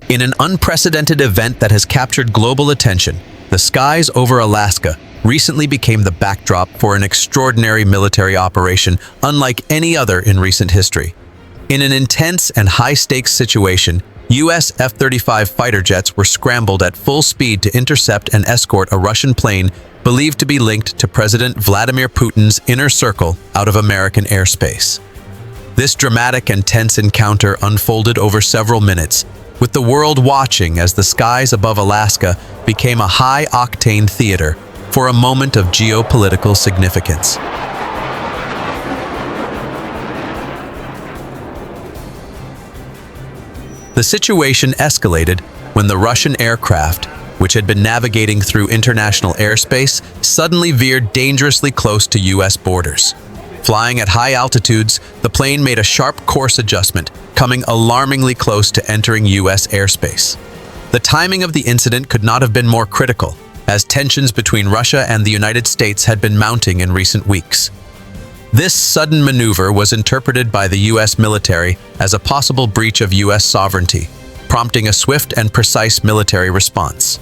In an unprecedented event that has captured global attention, the skies over Alaska recently became the backdrop for an extraordinary military operation unlike any other in recent history. In an intense and high-stakes situation, U.S. F-35 fighter jets were scrambled at full speed to intercept and escort a Russian plane believed to be linked to President Vladimir Putin's inner circle out of American airspace. This dramatic and tense encounter unfolded over several minutes, with the world watching as the skies above Alaska became a high-octane theater for a moment of geopolitical significance. The situation escalated when the Russian aircraft, which had been navigating through international airspace, suddenly veered dangerously close to U.S. borders. Flying at high altitudes, the plane made a sharp course adjustment, coming alarmingly close to entering U.S. airspace. The timing of the incident could not have been more critical, as tensions between Russia and the United States had been mounting in recent weeks. This sudden maneuver was interpreted by the U.S. military as a possible breach of U.S. sovereignty, prompting a swift and precise military response.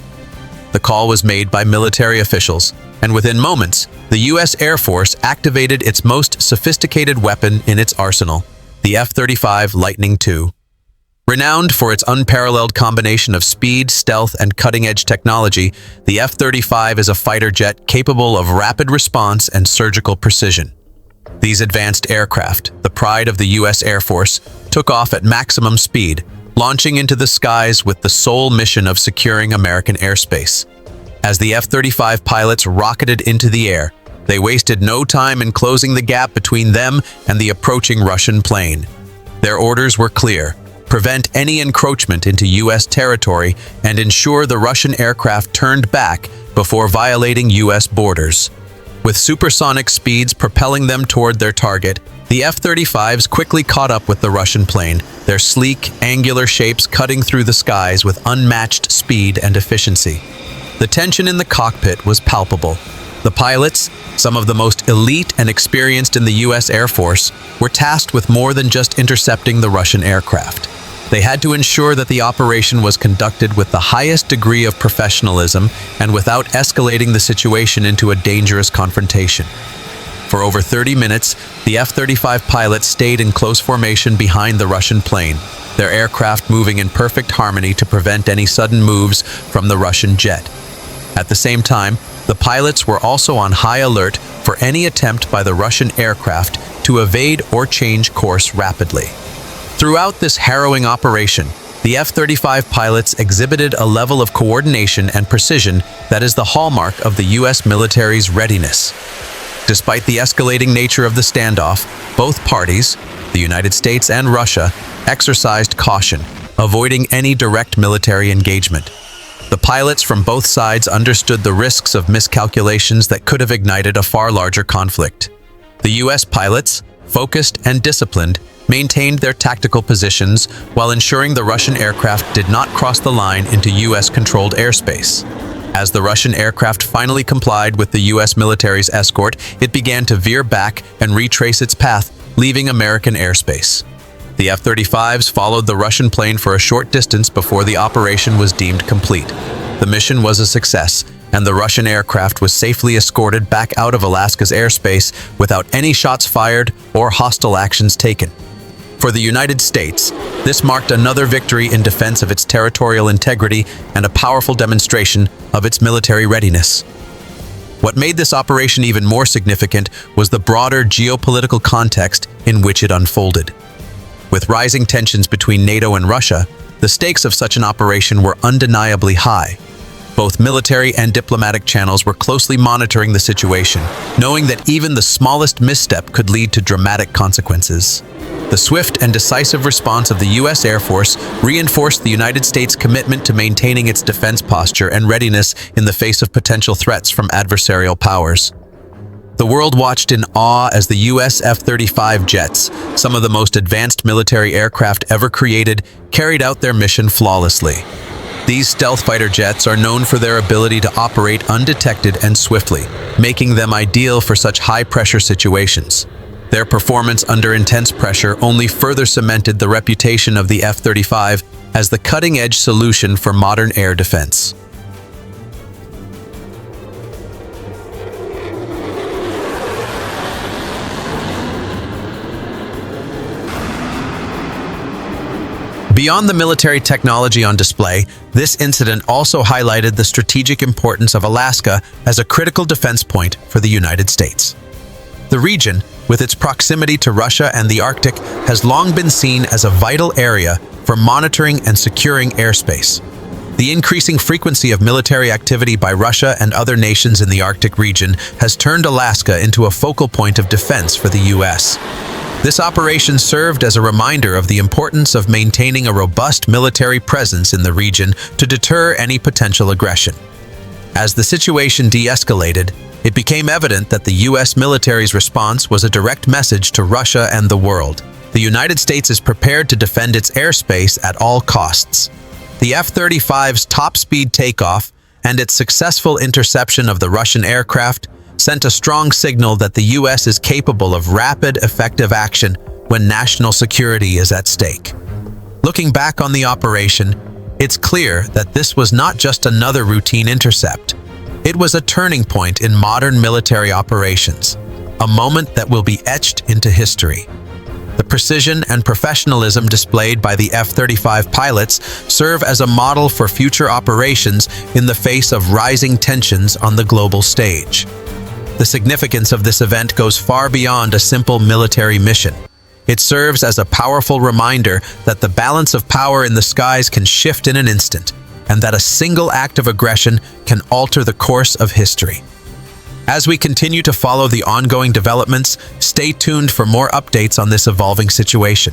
The call was made by military officials, and within moments, the U.S. Air Force activated its most sophisticated weapon in its arsenal, the F-35 Lightning II. Renowned for its unparalleled combination of speed, stealth, and cutting-edge technology, the F-35 is a fighter jet capable of rapid response and surgical precision. These advanced aircraft, the pride of the U.S. Air Force, took off at maximum speed, launching into the skies with the sole mission of securing American airspace. As the F-35 pilots rocketed into the air, they wasted no time in closing the gap between them and the approaching Russian plane. Their orders were clear: prevent any encroachment into U.S. territory and ensure the Russian aircraft turned back before violating U.S. borders. With supersonic speeds propelling them toward their target, the F-35s quickly caught up with the Russian plane, their sleek, angular shapes cutting through the skies with unmatched speed and efficiency. The tension in the cockpit was palpable. The pilots, some of the most elite and experienced in the U.S. Air Force, were tasked with more than just intercepting the Russian aircraft. They had to ensure that the operation was conducted with the highest degree of professionalism and without escalating the situation into a dangerous confrontation. For over 30 minutes, the F-35 pilots stayed in close formation behind the Russian plane, their aircraft moving in perfect harmony to prevent any sudden moves from the Russian jet. At the same time, the pilots were also on high alert for any attempt by the Russian aircraft to evade or change course rapidly. Throughout this harrowing operation, the F-35 pilots exhibited a level of coordination and precision that is the hallmark of the U.S. military's readiness. Despite the escalating nature of the standoff, both parties, the United States and Russia, exercised caution, avoiding any direct military engagement. The pilots from both sides understood the risks of miscalculations that could have ignited a far larger conflict. The U.S. pilots, focused and disciplined, maintained their tactical positions while ensuring the Russian aircraft did not cross the line into U.S.-controlled airspace. As the Russian aircraft finally complied with the U.S. military's escort, it began to veer back and retrace its path, leaving American airspace. The F-35s followed the Russian plane for a short distance before the operation was deemed complete. The mission was a success, and the Russian aircraft was safely escorted back out of Alaska's airspace without any shots fired or hostile actions taken. For the United States, this marked another victory in defense of its territorial integrity and a powerful demonstration of its military readiness. What made this operation even more significant was the broader geopolitical context in which it unfolded. With rising tensions between NATO and Russia, the stakes of such an operation were undeniably high. Both military and diplomatic channels were closely monitoring the situation, knowing that even the smallest misstep could lead to dramatic consequences. The swift and decisive response of the U.S. Air Force reinforced the United States' commitment to maintaining its defense posture and readiness in the face of potential threats from adversarial powers. The world watched in awe as the U.S. F-35 jets, some of the most advanced military aircraft ever created, carried out their mission flawlessly. These stealth fighter jets are known for their ability to operate undetected and swiftly, making them ideal for such high-pressure situations. Their performance under intense pressure only further cemented the reputation of the F-35 as the cutting-edge solution for modern air defense. Beyond the military technology on display, this incident also highlighted the strategic importance of Alaska as a critical defense point for the United States. The region, with its proximity to Russia and the Arctic, has long been seen as a vital area for monitoring and securing airspace. The increasing frequency of military activity by Russia and other nations in the Arctic region has turned Alaska into a focal point of defense for the U.S. This operation served as a reminder of the importance of maintaining a robust military presence in the region to deter any potential aggression. As the situation de-escalated, it became evident that the U.S. military's response was a direct message to Russia and the world. The United States is prepared to defend its airspace at all costs. The F-35's top-speed takeoff and its successful interception of the Russian aircraft sent a strong signal that the U.S. is capable of rapid, effective action when national security is at stake. Looking back on the operation, it's clear that this was not just another routine intercept. It was a turning point in modern military operations, a moment that will be etched into history. The precision and professionalism displayed by the F-35 pilots serve as a model for future operations in the face of rising tensions on the global stage. The significance of this event goes far beyond a simple military mission. It serves as a powerful reminder that the balance of power in the skies can shift in an instant, and that a single act of aggression can alter the course of history. As we continue to follow the ongoing developments, stay tuned for more updates on this evolving situation.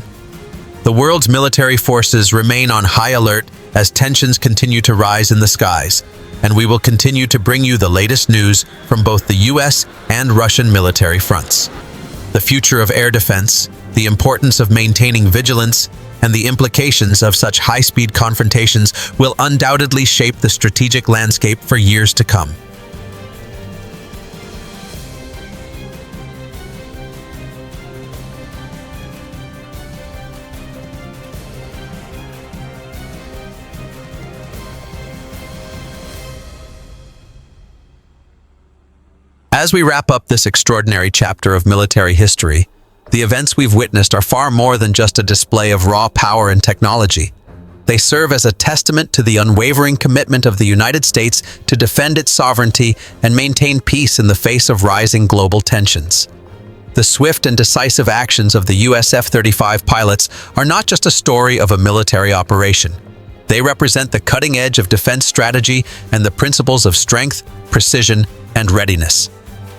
The world's military forces remain on high alert as tensions continue to rise in the skies, and we will continue to bring you the latest news from both the U.S. and Russian military fronts. The future of air defense, the importance of maintaining vigilance, and the implications of such high-speed confrontations will undoubtedly shape the strategic landscape for years to come. As we wrap up this extraordinary chapter of military history, the events we've witnessed are far more than just a display of raw power and technology. They serve as a testament to the unwavering commitment of the United States to defend its sovereignty and maintain peace in the face of rising global tensions. The swift and decisive actions of the U.S. F-35 pilots are not just a story of a military operation. They represent the cutting edge of defense strategy and the principles of strength, precision, and readiness.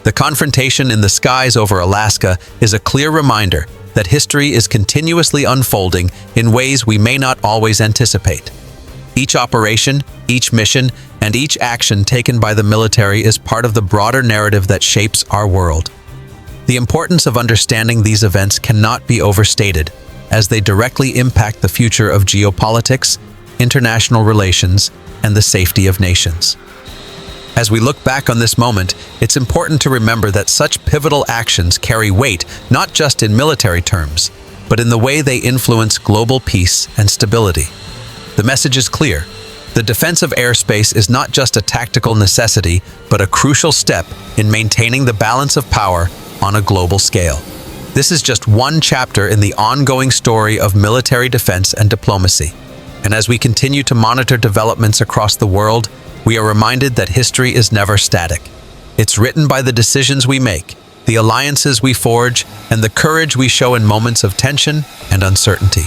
The confrontation in the skies over Alaska is a clear reminder that history is continuously unfolding in ways we may not always anticipate. Each operation, each mission, and each action taken by the military is part of the broader narrative that shapes our world. The importance of understanding these events cannot be overstated, as they directly impact the future of geopolitics, international relations, and the safety of nations. As we look back on this moment, it's important to remember that such pivotal actions carry weight not just in military terms, but in the way they influence global peace and stability. The message is clear. The defense of airspace is not just a tactical necessity, but a crucial step in maintaining the balance of power on a global scale. This is just one chapter in the ongoing story of military defense and diplomacy. And as we continue to monitor developments across the world, we are reminded that history is never static. It's written by the decisions we make, the alliances we forge, and the courage we show in moments of tension and uncertainty.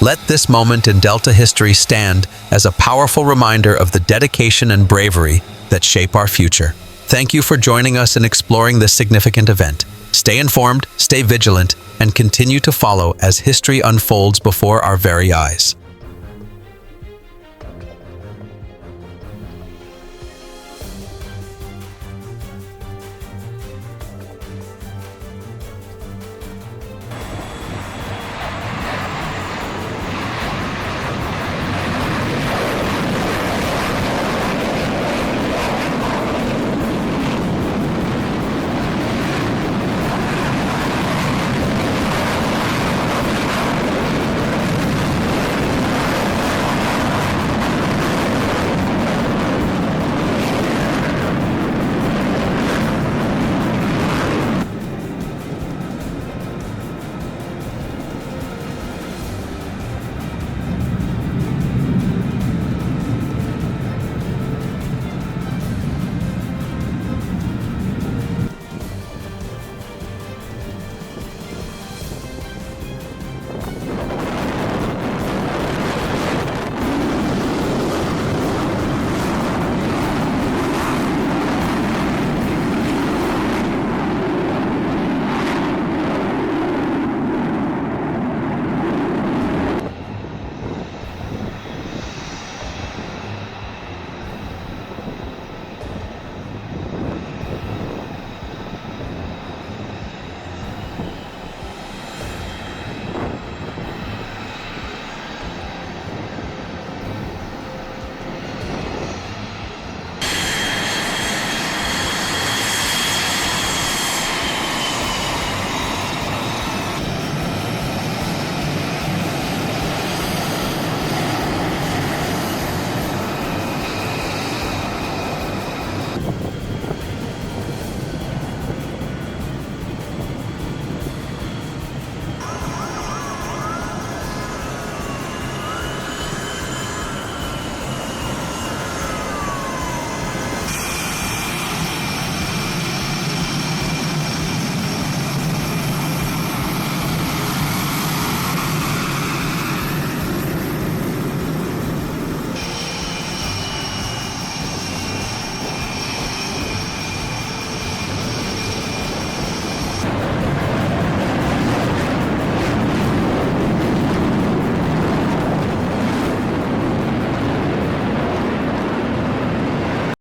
Let this moment in Delta history stand as a powerful reminder of the dedication and bravery that shape our future. Thank you for joining us in exploring this significant event. Stay informed, stay vigilant, and continue to follow as history unfolds before our very eyes.